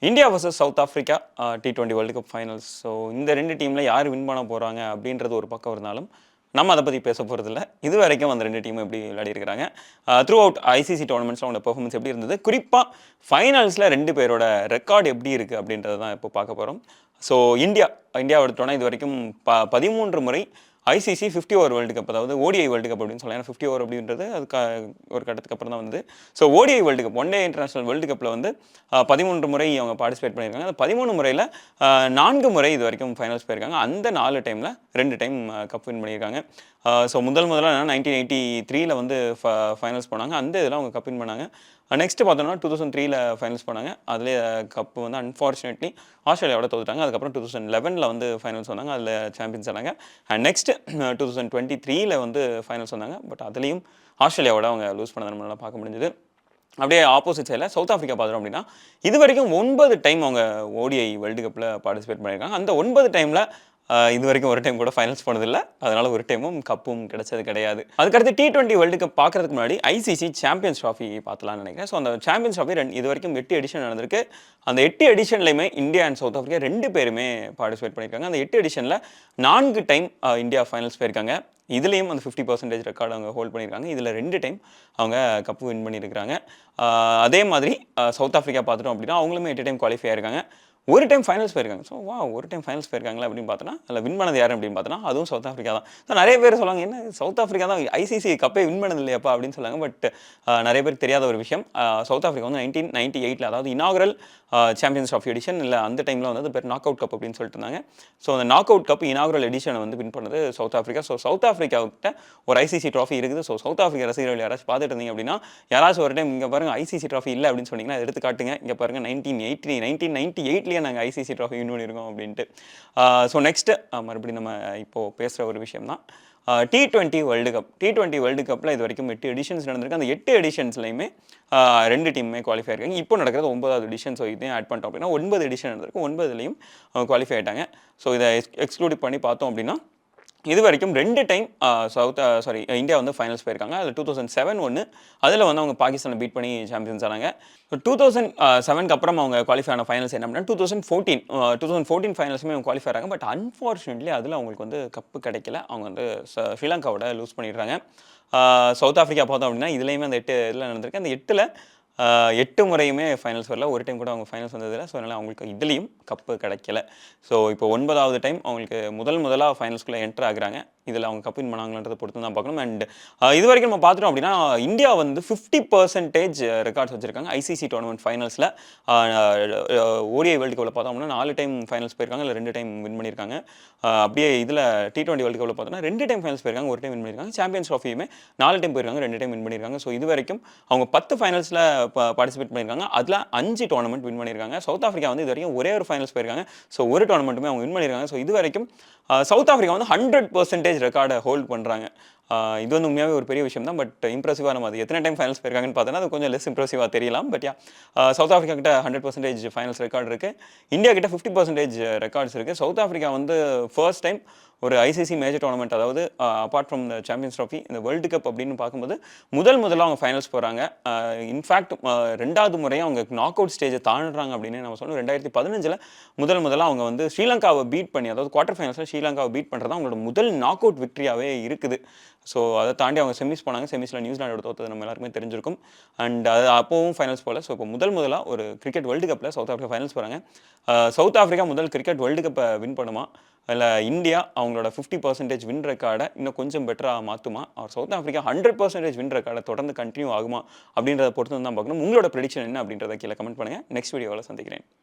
India versus south Africa T20 world cup finals. So இந்த ரெண்டு டீமில் யார் வின் பண்ண போகிறாங்க அப்படின்றது ஒரு பக்கம் இருந்தாலும் நம்ம அதை பற்றி பேச போகிறதில்ல. இது வரைக்கும் அந்த ரெண்டு டீமும் எப்படி விளையாடி இருக்கிறாங்க, த்ரூ அவுட் ஐசிசி டோர்னமெண்ட்ஸில் அவங்களோட பெர்ஃபார்மன்ஸ் எப்படி இருந்தது, குறிப்பாக ஃபைனல்ஸில் ரெண்டு பேரோட ரெக்கார்டு எப்படி இருக்குது அப்படின்றது தான் இப்போ பார்க்க போகிறோம். ஸோ இந்தியா எடுத்தோன்னா இது வரைக்கும் 13 முறை ஐசிசி 50 ஓவர் வேர்ல்டு கப், அதாவது ஓடிஐ வேர்ல்டு கப் அப்படின்னு சொல்லலாம். ஏன்னா 50 ஓவர் அப்படின்றது அதுக்கு ஒரு கட்டத்துக்கு அப்புறம் தான் வந்து. So ODI world cup, one day international world கப்பில் வந்து 13 முறை அவங்க பார்ட்டிசிபேட் பண்ணியிருக்காங்க. அந்த 13 முறையில் 4 முறை இது வரைக்கும் ஃபைனல்ஸ் போயிருக்காங்க. அந்த 4 டைமில் 2 டைம் கப் வின் பண்ணியிருக்காங்க. ஸோ முதல்ல 1983 வந்து ஃபைனல்ஸ் போனாங்க. அந்த இதில் அவங்க கப் வின் பண்ணாங்க. நெக்ஸ்ட் பார்த்தோம்னா 2003 ஃபைனல்ஸ் போனாங்க. அதில் கப்பு வந்து அன்ஃபார்ச்சுனேட்லி ஆஸ்திரேலியாவோட தோத்துட்டாங்க. அதுக்கப்புறம் 2011 வந்து ஃபைனல்ஸ் வந்தாங்க, அதில் சாம்பியன்ஸ் ஆனாங்க. அண்ட் நெக்ஸ்ட் 2023 வந்து ஃபைனல்ஸ் வந்தாங்க. பட் அதுலேயும் ஆஸ்திரேலியாவோட அவங்க லூஸ் பண்ணதை நம்மளால பார்க்க முடிஞ்சது. அப்படியே ஆப்போசிட் சைடில் சவுத் ஆஃப்ரிக்கா பார்த்துட்டோம் அப்படின்னா இது வரைக்கும் 9 டைம் அவங்க ஓடிஐ வேர்ல்டு கப்பில் பார்ட்டிசிபேட் பண்ணியிருக்காங்க. அந்த 9 டைமில் இது வரைக்கும் ஒரு டைம் கூட ஃபைனல்ஸ் போனதில்லை. அதனால் ஒரு டைமும் கப்பும் கிடைச்சது கிடையாது. அதுக்கடுத்து T20 வேர்ல்டு கப் பார்க்கறதுக்கு முன்னாடி ஐசிசி சாம்பியன்ஸ் ட்ராஃபி பார்த்துலான்னு நினைக்கிறேன். ஸோ அந்த சாம்பியன்ஸ் ட்ராஃபி இது வரைக்கும் 8 எடிஷன் நடந்திருக்கு. அந்த 8 எடிஷன்லையுமே இந்தியா அண்ட் சவுத் ஆஃப்ரிக்கா 2 பேருமே பார்ட்டிசிபேட் பண்ணியிருக்காங்க. அந்த 8 எடிஷனில் 4 டைம் இந்தியா ஃபைனல்ஸ் போயிருக்காங்க. இதுலேயும் அந்த 50% ரெக்கார்டு அவங்க ஹோல்ட் பண்ணியிருக்காங்க. இதில் 2 டைம் அவங்க கப்பு வின் பண்ணியிருக்காங்க. அதே மாதிரி சவுத் ஆஃப்ரிக்கா பார்த்துட்டோம் அப்படின்னா அவங்களுமே 8 டைம் குவாலிஃபை ஆயிருக்காங்க. ஒரு டைம் ஃபைனல்ஸ் போயிருக்காங்க. ஸோ ஒரு டைம் ஃபைனல்ஸ் போயிருக்காங்களா அப்படின்னு பார்த்தோன்னா அதில் வின் பண்ணது யார் அப்படின்னு பார்த்தோன்னா அதுவும் சவுத் ஆஃப்ரிக்கா தான். ஸோ நிறைய பேர் சொல்லுவாங்க, என்ன சவுத் ஆஃப்ரிக்கா தான் ஐசிசி கப்பே வின் பண்ணது இல்லையாப்பா அப்படின்னு சொல்லுவாங்க. பட் நிறைய பேருக்கு தெரியாத ஒரு விஷயம், சவுத் ஆஃப்ரிக்கா வந்து 1998 அதாவது இனாகரல் சாம்பியன்ஸ் ஆஃப் எடிஷன் இல்லை அந்த டைமில் வந்து அது பேர் நாக் அவுட் கப் அப்படின்னு சொல்லிட்டு இருந்தாங்க. ஸோ அந்த நாக் அவுட் கப் இனாகரல் எடிஷனை வந்து வின் பண்ணது சவுத் ஆஃப்ரிக்கா. ஸோ சவுத் ஆஃப்ரிக்காவுக்கிட்ட ஒரு ஐசிசி ட்ராஃபி இருக்குது. ஸோ சவுத் ஆஃப்ரிக்கா ரசிகர்கள் யாராச்சும் பார்த்துட்டு இருந்தீங்க அப்படின்னா யாராச்சும் ஒரு டைம் இங்கே பாருங்கள் ஐசிசி ட்ராஃபி இல்லை அப்படின்னு சொன்னீங்கன்னா எடுத்து காட்டுங்க. இங்கே பாருங்கள் 1998 நாங்கள் ஐசிசி ட்ராஃபி வின் பண்ணியிருக்கோம் அப்படின்ட்டு. ஸோ நெக்ஸ்ட்டு மறுபடியும் நம்ம இப்போது பேசுகிற ஒரு விஷயம் தான் T20 world cup. T20 world கப்பில் இது வரைக்கும் 8 எடிஷன்ஸ் நடந்திருக்கு. அந்த 8 எடிஷன்ஸ்லையுமே 2 டீமுமே குவாலிஃபை ஆயிருக்காங்க. இப்போ நடக்கிறது 9வது எடிஷன். ஸோ இதையும் ஆட் பண்ணிட்டோம் அப்படின்னா 9 எடிஷன் நடந்திருக்கு. 9லையும் குவாலிஃபை ஆகிட்டாங்க. ஸோ இதை எக்ஸ்க்ளூட் பண்ணி பார்த்தோம் அப்படின்னா இது வரைக்கும் 2 டைம் இந்தியா வந்து ஃபைனல்ஸ் போயிருக்காங்க. அதில் 2007 ஒன்று, அதில் வந்து அவங்க பாகிஸ்தானை பீட் பண்ணி சாம்பியன்ஸ் ஆனாங்க. 2007க்கு அப்புறம் அவங்க குவாலிஃபை ஆன ஃபைனல்ஸ் என்ன அப்படின்னா 2014 ஃபைனல்ஸுமே அவங்க குவாலிஃபை ஆகிறாங்க. பட் அன்ஃபார்ச்சுனேட்லி அதில் அவங்களுக்கு வந்து கப்பு கிடைக்கல. அவங்க வந்து ஸ்ரீலங்காவோட லூஸ் பண்ணிடுறாங்க. சவுத் ஆஃப்ரிக்கா பார்த்தோம் அப்படின்னா இதுலேயுமே அந்த 8 இதில் நடந்திருக்கு. அந்த 8ல் 8 முறையுமே ஃபைனல்ஸ் வரல. ஒரு டைம் கூட அவங்க ஃபைனல்ஸ் வந்ததில்லை. ஸோ அதனால் அவங்களுக்கு இதுலேயும் கப்பு கிடைக்கல. ஸோ இப்போ 9வது டைம் அவங்களுக்கு முதலாக ஃபைனல்ஸ்குள்ளே என்ட்ரு ஆகுறாங்க. இதில் அவங்க கப் வின் பண்ணாங்கன்றதை பொறுத்து தான் பார்க்கணும். அண்ட் இது வரைக்கும் நம்ம பார்த்துட்டோம் அப்படின்னா இந்தியா வந்து 50% ரெக்கார்ட்ஸ் வச்சுருக்காங்க ஐசிசி டோர்னமெண்ட் ஃபைனல்ஸில். ஓடிஐ வேர்ல்டு கப்பில் பார்த்தோம் அப்படின்னா 4 டைம் ஃபைனல்ஸ் போயிருக்காங்க, இல்லை 2 டைம் வின் பண்ணியிருக்காங்க. அப்படியே இதில் T20 வேர்ல்டு கப்பில் பார்த்தோன்னா 2 டைம் ஃபைனல்ஸ் போயிருக்காங்க, ஒரு டைம் வின் பண்ணியிருக்காங்க. சாம்பியன்ஸ் ட்ராஃபியுமே 4 டைம் போயிருக்காங்க, 2 டைம் வின் பண்ணியிருக்காங்க. ஸோ இது வரைக்கும் அவங்க 10 ஃபைனல்ஸில் பார்ட்டிசிபேட் பண்ணியிருக்காங்க. அதில் 5 டோர்னமெண்ட் வின் பண்ணியிருக்காங்க. சவுத் ஆஃப்ரிக்கா வந்து இது வரைக்கும் ஒரே ஒரு ஃபைனல்ஸ் போயிருக்காங்க. ஸோ ஒரு டோர்னமெண்ட்டுமே அவங்க வின் பண்ணியிருக்காங்க. ஸோ இது வரைக்கும் சவுத் ஆஃப்ரிக்கா வந்து 100% ரெக்கார்டை ஹோல்ட் பண்ணுறாங்க. இது வந்து உண்மையாகவே ஒரு பெரிய விஷயம் தான். பட் இம்ப்ரெசிவாக நம்ம அது எத்தனை டைம் ஃபைனல்ஸ் போயிருக்காங்கன்னு பார்த்தோன்னா அது கொஞ்சம் லெஸ் இம்ப்ரெசிவாக தெரியலாம். பட் சவுத் ஆஃப்ரிக்கா கிட்ட 100% ஃபைனல்ஸ் ரெக்கார்டு இருக்குது. இந்தியா கிட்ட 50% ரெக்கார்ட்ஸ் இருக்குது. சவுத் ஆஃப்ரிக்கா வந்து ஃபர்ஸ்ட் டைம் ஒரு ஐசிசி மேஜர் டோர்னமெண்ட், அதாவது apart from the champions trophy இந்த வேர்ல்டு கப் அப்படின்னு பார்க்கும்போது முதலாக அவங்க ஃபைனல்ஸ் போகிறாங்க. இன்ஃபேக்ட் 2வது முறையாக அவங்க நாக் அவுட் ஸ்டேஜை தாண்டுறாங்க அப்படின்னு நம்ம சொல்லணும். 2015 முதலாக அவங்க வந்து ஸ்ரீலங்காவை பீட் பண்ணி, அதாவது குவார்டர் ஃபைனல்ஸில் ஸ்ரீலங்காவை பீட் பண்ணுறது அவங்களோட முதல் நாக் அவுட் விக்ட்ரியாகவே இருக்குது. ஸோ அதை தாண்டி அவங்க செமிஸ் போனாங்க. செமிஸில் நியூசிலாண்டோட தோற்றது நம்ம எல்லாருக்குமே தெரிஞ்சிருக்கும். அண்ட் அது அப்போவும் ஃபைனல்ஸ் போகல. ஸோ இப்போ முதலாக ஒரு கிரிக்கெட் வேர்ல்டு கப்பில் சவுத் ஆஃப்ரிக்கா ஃபைனல்ஸ் போகிறாங்க. சவுத் ஆஃப்ரிக்கா முதல் கிரிக்கெட் வேர்ல்டு கப்பை வின் பண்ணுமா, இல்லை இந்தியா அவங்களோட 50% வின் ரெக்கார்டை இன்னும் கொஞ்சம் பெட்டராக மாற்றுமா, அவர் சவுத் ஆஃப்ரிக்கா 100% வின் ரெக்கார்டை தொடர்ந்து கண்டினியூ ஆகுமா அப்படின்றத பொறுத்து தான் பார்க்கணும். உங்களோட ப்ரெடிக்ஷன் என்ன அப்படின்றத கீழே கமெண்ட் பண்ணுங்கள். நெக்ஸ்ட் வீடியோவில் சந்திக்கிறேன்.